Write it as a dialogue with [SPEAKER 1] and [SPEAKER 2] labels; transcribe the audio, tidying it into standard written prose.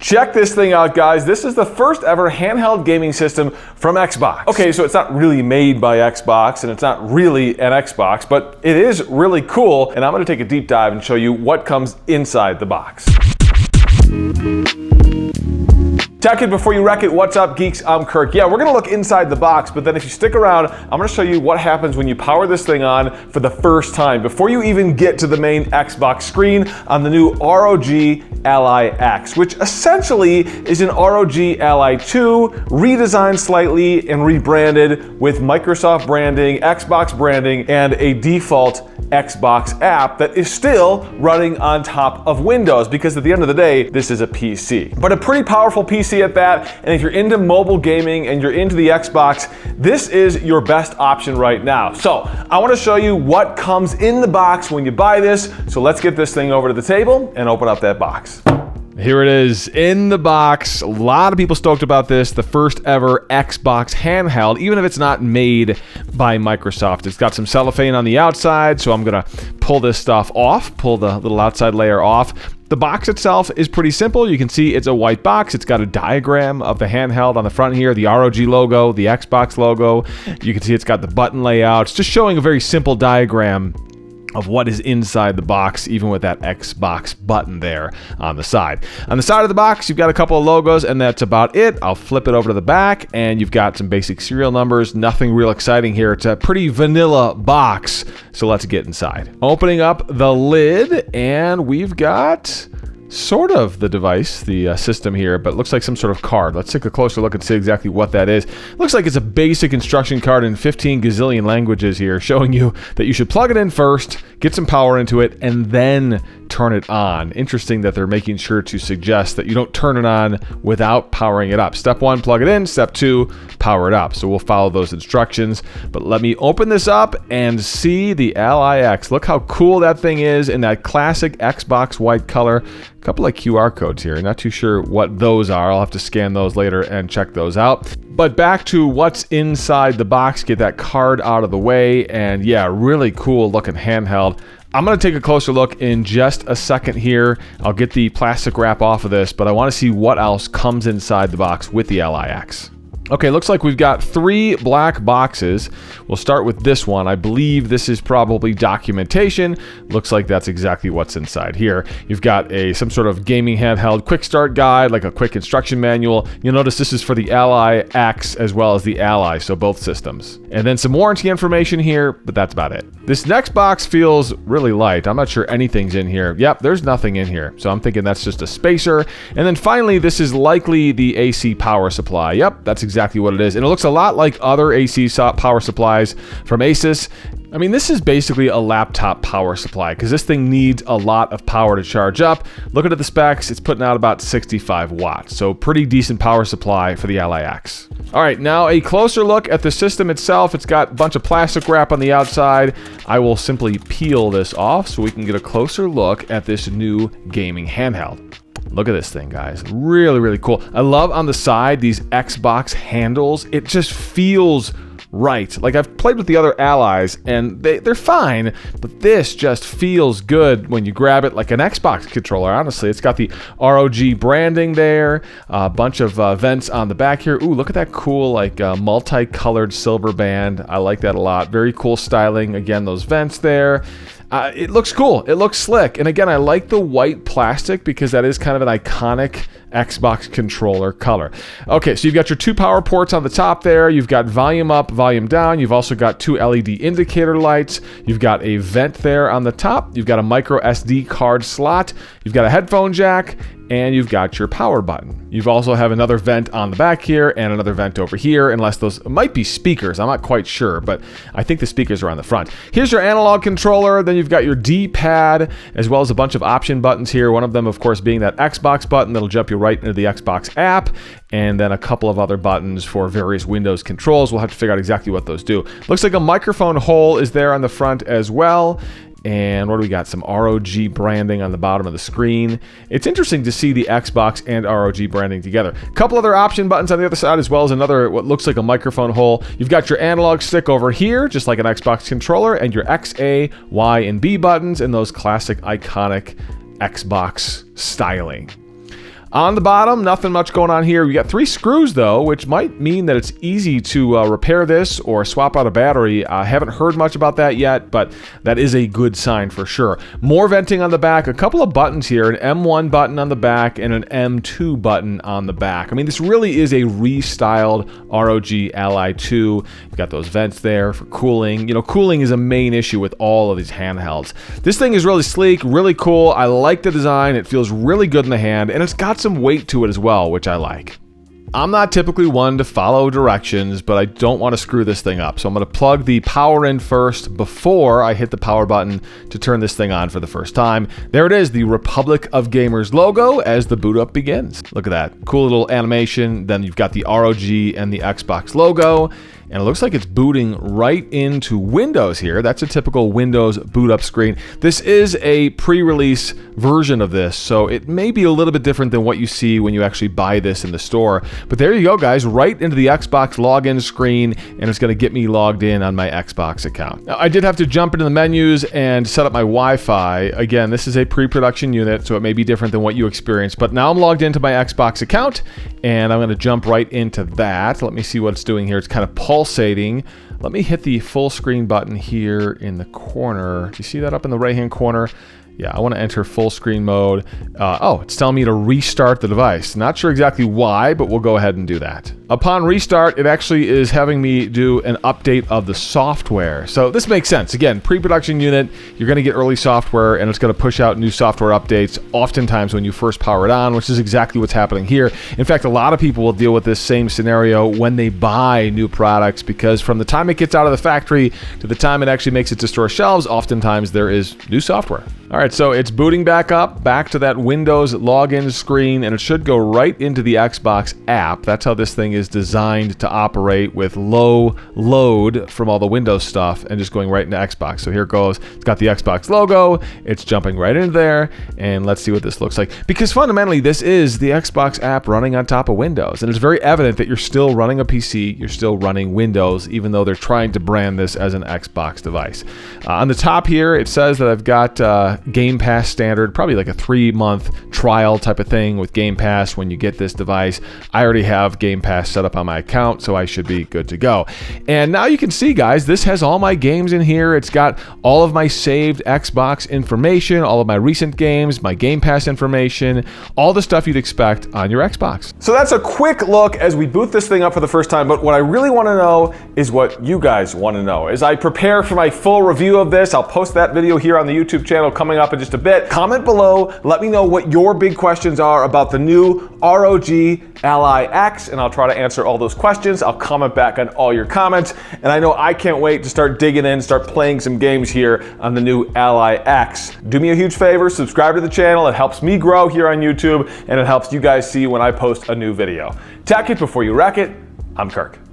[SPEAKER 1] Check this thing out, guys. This is the first ever handheld gaming system from Xbox. Okay, so it's not really made by Xbox and it's not really an Xbox, but it is really cool, and I'm gonna take a deep dive and show you what comes inside the box. Tech it before you wreck it. What's up, geeks? I'm Kirk. Yeah, we're gonna look inside the box, but then if you stick around, I'm gonna show you what happens when you power this thing on for the first time, before you even get to the main Xbox screen on the new ROG Ally X, which essentially is an ROG Ally 2, redesigned slightly and rebranded with Microsoft branding, Xbox branding, and a default Xbox app that is still running on top of Windows, because at the end of the day, this is a PC. But a pretty powerful PC at that, and if you're into mobile gaming and you're into the Xbox, this is your best option right now. So I want to show you what comes in the box when you buy this. So let's get this thing over to the table and open up that box. Here it is in the box. A lot of people stoked about this. The first ever Xbox handheld, even if it's not made by Microsoft. It's got some cellophane on the outside, so I'm gonna pull this stuff off, pull the little outside layer off. The box itself is pretty simple. You can see it's a white box. It's got a diagram of the handheld on the front here, the ROG logo, the Xbox logo. You can see it's got the button layouts, just showing a very simple diagram of what is inside the box, even with that Xbox button there on the side. On the side of the box, you've got a couple of logos, and that's about it. I'll flip it over to the back, and you've got some basic serial numbers. Nothing real exciting here. It's a pretty vanilla box, so let's get inside. Opening up the lid, and we've got sort of the device, the system here, but it looks like some sort of card. Let's take a closer look and see exactly what that is. Looks like it's a basic instruction card in 15 gazillion languages here, showing you that you should plug it in first, get some power into it, and then turn it on. Interesting that they're making sure to suggest that you don't turn it on without powering it up. Step 1, plug it in. Step 2, power it up. So we'll follow those instructions. But let me open this up and see the Ally X. Look how cool that thing is in that classic Xbox white color. A couple of QR codes here. Not too sure what those are. I'll have to scan those later and check those out. But back to what's inside the box. Get that card out of the way. And yeah, really cool looking handheld. I'm going to take a closer look in just a second here. I'll get the plastic wrap off of this, but I want to see what else comes inside the box with the Ally X. Okay, looks like we've got 3 black boxes. We'll start with this one. I believe this is probably documentation. Looks like that's exactly what's inside here. You've got some sort of gaming handheld quick start guide, like a quick instruction manual. You'll notice this is for the Ally X as well as the Ally, so both systems. And then some warranty information here, but that's about it. This next box feels really light. I'm not sure anything's in here. Yep, there's nothing in here. So I'm thinking that's just a spacer. And then finally, this is likely the AC power supply. Yep, that's exactly what it is. And it looks a lot like other AC power supplies from Asus. I mean, this is basically a laptop power supply because this thing needs a lot of power to charge up. Looking at the specs, it's putting out about 65 watts. So pretty decent power supply for the Ally X. All right, now a closer look at the system itself. It's got a bunch of plastic wrap on the outside. I will simply peel this off so we can get a closer look at this new gaming handheld. Look at this thing, guys. Really, really cool. I love on the side these Xbox handles. It just feels right. Like, I've played with the other Allies and they're fine, but this just feels good when you grab it like an Xbox controller. Honestly, it's got the ROG branding there, a bunch of vents on the back here. Ooh, look at that cool like multicolored silver band. I like that a lot. Very cool styling. Again, those vents there. It looks cool. It looks slick. And again, I like the white plastic because that is kind of an iconic Xbox controller color. Okay, so you've got your 2 power ports on the top there. You've got volume up, volume down. You've also got 2 LED indicator lights. You've got a vent there on the top. You've got a micro SD card slot. You've got a headphone jack. And you've got your power button. You've also have another vent on the back here and another vent over here, unless those might be speakers. I'm not quite sure, but I think the speakers are on the front. Here's your analog controller. Then you've got your D-pad, as well as a bunch of option buttons here. One of them, of course, being that Xbox button that'll jump you right into the Xbox app, and then a couple of other buttons for various Windows controls. We'll have to figure out exactly what those do. Looks like a microphone hole is there on the front as well. And what do we got? Some ROG branding on the bottom of the screen. It's interesting to see the Xbox and ROG branding together. A couple other option buttons on the other side, as well as another, what looks like a microphone hole. You've got your analog stick over here, just like an Xbox controller, and your X, A, Y, and B buttons, and those classic iconic Xbox styling. On the bottom, nothing much going on here. We got 3 screws though, which might mean that it's easy to repair this or swap out a battery. I haven't heard much about that yet, but that is a good sign for sure. More venting on the back, a couple of buttons here, an M1 button on the back and an M2 button on the back. I mean, this really is a restyled ROG Ally 2. You've got those vents there for cooling. You know, cooling is a main issue with all of these handhelds. This thing is really sleek, really cool. I like the design. It feels really good in the hand, and it's got some weight to it as well, which I like. I'm not typically one to follow directions, but I don't want to screw this thing up. So I'm going to plug the power in first before I hit the power button to turn this thing on for the first time. There it is, the Republic of Gamers logo as the boot up begins. Look at that. Cool little animation. Then you've got the ROG and the Xbox logo. And it looks like it's booting right into Windows here. That's a typical Windows boot up screen. This is a pre-release version of this, so it may be a little bit different than what you see when you actually buy this in the store. But there you go, guys, right into the Xbox login screen, and it's going to get me logged in on my Xbox account. Now, I did have to jump into the menus and set up my Wi-Fi. Again, this is a pre-production unit, so it may be different than what you experienced. But now I'm logged into my Xbox account, and I'm going to jump right into that. Let me see what it's doing here. It's kind of pulsating. Let me hit the full screen button here in the corner. Do you see that up in the right-hand corner? Yeah, I want to enter full screen mode. Oh, it's telling me to restart the device. Not sure exactly why, but we'll go ahead and do that. Upon restart, it actually is having me do an update of the software. So this makes sense. Again, pre-production unit, you're going to get early software, and it's going to push out new software updates oftentimes when you first power it on, which is exactly what's happening here. In fact, a lot of people will deal with this same scenario when they buy new products, because from the time it gets out of the factory to the time it actually makes it to store shelves, oftentimes there is new software. All right, so it's booting back up, back to that Windows login screen, and it should go right into the Xbox app. That's how this thing is designed to operate, with low load from all the Windows stuff and just going right into Xbox. So here it goes. It's got the Xbox logo. It's jumping right into there, and let's see what this looks like. Because fundamentally, this is the Xbox app running on top of Windows, and it's very evident that you're still running a PC, you're still running Windows, even though they're trying to brand this as an Xbox device. On the top here, it says that I've got Game Pass standard, probably like a 3-month trial type of thing with Game Pass when you get this device. I already have Game Pass set up on my account, so I should be good to go. And now you can see, guys, this has all my games in here. It's got all of my saved Xbox information, all of my recent games, my Game Pass information, all the stuff you'd expect on your Xbox. So that's a quick look as we boot this thing up for the first time, but what I really want to know is what you guys want to know. As I prepare for my full review of this, I'll post that video here on the YouTube channel coming up in just a bit. Comment below, let me know what your big questions are about the new ROG Ally X, and I'll try to answer all those questions. I'll comment back on all your comments, and I know I can't wait to start digging in, start playing some games here on the new Ally X. Do me a huge favor, subscribe to the channel. It helps me grow here on YouTube, and it helps you guys see when I post a new video. Tech it before you wreck it. I'm Kirk.